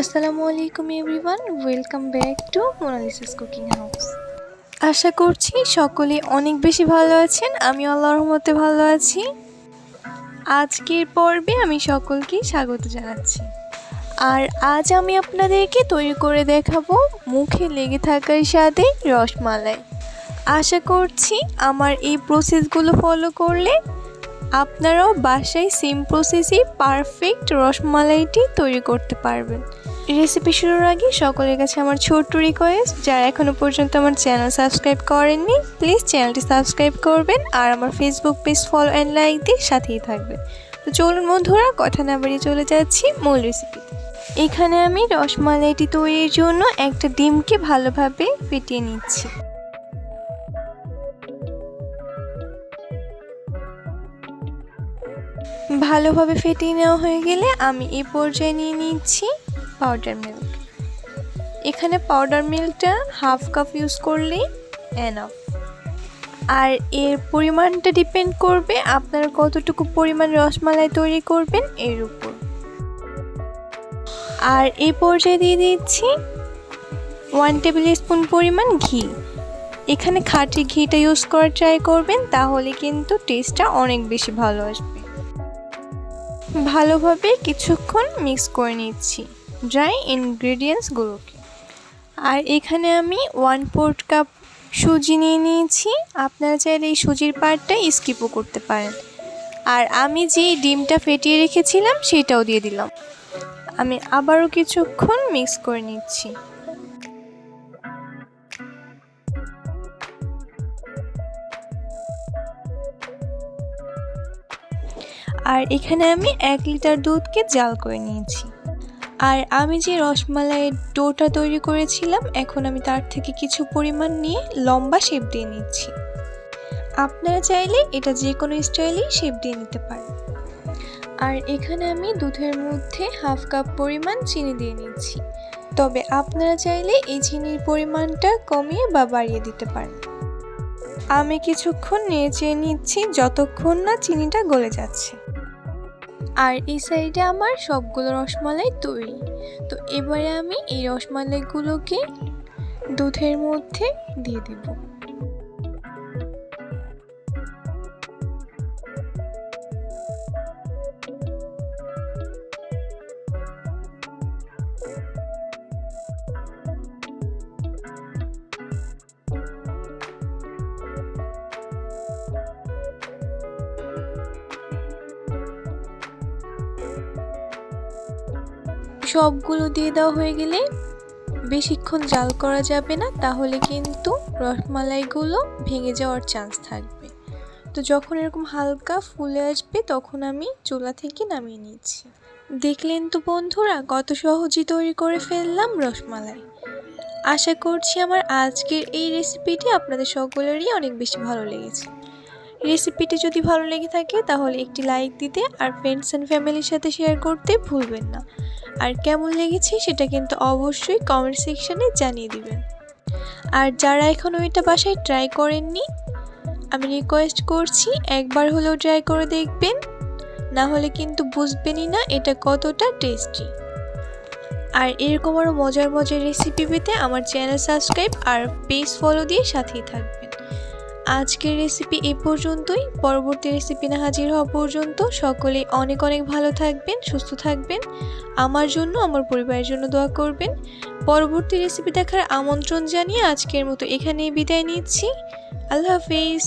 আসসালামু আলাইকুম everyone, welcome back to Monalisa's cooking house. আশা করছি সকলে অনেক বেশি ভালো আছেন। আমি আল্লাহর রহমতে ভালো আছি। আজকের পর্বে আমি সকলকে স্বাগত জানাচ্ছি। আর আজ আমি আপনাদেরকে তৈরি করে দেখাবো মুখে লেগে থাকার স্বাদে রসমালাই। আশা করছি আমার এই প্রসেসগুলো ফলো করলে আপনারাও বাসায় সেম প্রসেসে পারফেক্ট রসমালাইটি তৈরি করতে পারবেন। রেসিপি শুরুর আগে সকলের কাছে আমার ছোট্ট রিকোয়েস্ট, যারা এখনও পর্যন্ত আমার চ্যানেল সাবস্ক্রাইব করেননি প্লিজ চ্যানেলটি সাবস্ক্রাইব করবেন আর আমার Facebook page follow and like দিয়ে সাথেই থাকবেন। তো চলুন বন্ধুরা, কথা না বাড়িয়ে চলে যাচ্ছি মূল রেসিপিতে। এখানে আমি রসমালাইটি তৈরির জন্য একটা ডিমকে ভালোভাবে ফেটিয়ে নিচ্ছি। ভালোভাবে ফেটিয়ে নেওয়া হয়ে গেলে আমি এই পর্যায়ে নিয়ে নিচ্ছি পাউডার মিল্ক। এখানে পাউডার মিল্কটা হাফ কাপ ইউজ করলেই এনাফ। আর এর পরিমাণটা ডিপেন্ড করবে আপনারা কতটুকু পরিমাণ রসমালাই তৈরি করবেন এর উপর। আর এই পর্যায়ে দিয়ে দিচ্ছি 1 টেবিল স্পুন পরিমাণ ঘি। এখানে খাঁটি ঘিটা ইউজ করার ট্রাই করবেন, তাহলে কিন্তু টেস্টটা অনেক বেশি ভালো আসবে। ভালোভাবে কিছুক্ষণ মিক্স করে নিচ্ছি ড্রাই ইনগ্রেডিয়েন্টসগুলোকে। আর এখানে আমি 1/4 কাপ সুজি নিয়ে নিয়েছি। আপনারা চাইলে এই সুজির পার্টটা স্কিপও করতে পারেন। আর আমি যে ডিমটা ফেটিয়ে রেখেছিলাম সেটাও দিয়ে দিলাম। আমি আবারও কিছুক্ষণ মিক্স করে নিচ্ছি। আর এখানে আমি 1 লিটার দুধকে জাল করে নিয়েছি। আর আমি যে রসমালাইয়ের ডোটা তৈরি করেছিলাম, এখন আমি তার থেকে কিছু পরিমাণ নিয়ে লম্বা শেপ দিয়ে নিচ্ছি। আপনারা চাইলে এটা যে কোনো স্টাইলেই শেপ দিয়ে নিতে পারেন। আর এখানে আমি দুধের মধ্যে হাফ কাপ পরিমাণ চিনি দিয়ে নিচ্ছি। তবে আপনারা চাইলে এই চিনির পরিমাণটা কমিয়ে বা বাড়িয়ে দিতে পারেন। আমি কিছুক্ষণ নেড়ে নিচ্ছি যতক্ষণ না চিনিটা গলে যাচ্ছে। আর এই সাইডে আমার সবগুলো রসমালাই তৈরি। তো এবারে আমি এই রসমালাইগুলোকে দুধের মধ্যে দিয়ে দেব। সবগুলো দিয়ে দেওয়া হয়ে গেলে বেশিক্ষণ জাল করা যাবে না, তাহলে কিন্তু রসমালাইগুলো ভেঙে যাওয়ার চান্স থাকবে। তো যখন এরকম হালকা ফুলে আসবে তখন আমি চুলা থেকে নামিয়ে নিচ্ছি। দেখলেন তো বন্ধুরা, কত সহজেই তৈরি করে ফেললাম রসমালাই। আশা করছি আমার আজকের এই রেসিপিটি আপনাদের সকলেরই অনেক বেশি ভালো লেগেছে। রেসিপিটি যদি ভালো লেগে থাকে তাহলে একটি লাইক দিতে আর ফ্রেন্ডস অ্যান্ড ফ্যামিলির সাথে শেয়ার করতে ভুলবেন না। আর কেমন লেগেছে সেটা কিন্তু অবশ্যই কমেন্ট সেকশনে জানিয়ে দিবেন। আর যারা এখনও এটা বাসায় ট্রাই করেননি, আমি রিকোয়েস্ট করছি একবার হলেও ট্রাই করে দেখবেন, না হলে কিন্তু বুঝবেনই না এটা কতটা টেস্টি। আর এরকম আরও মজার মজার রেসিপি পেতে আমার চ্যানেল সাবস্ক্রাইব আর পেজ ফলো দিয়ে সাথেই থাকবেন। আজকের রেসিপি এ পর্যন্তই। পরবর্তী রেসিপি না হাজির হওয়া পর্যন্ত সকলেই অনেক অনেক ভালো থাকবেন, সুস্থ থাকবেন। আমার জন্য, আমার পরিবারের জন্য দোয়া করবেন। পরবর্তী রেসিপি দেখার আমন্ত্রণ জানিয়ে আজকের মতো এখানেই বিদায় নিচ্ছি। আল্লাহ হাফিজ।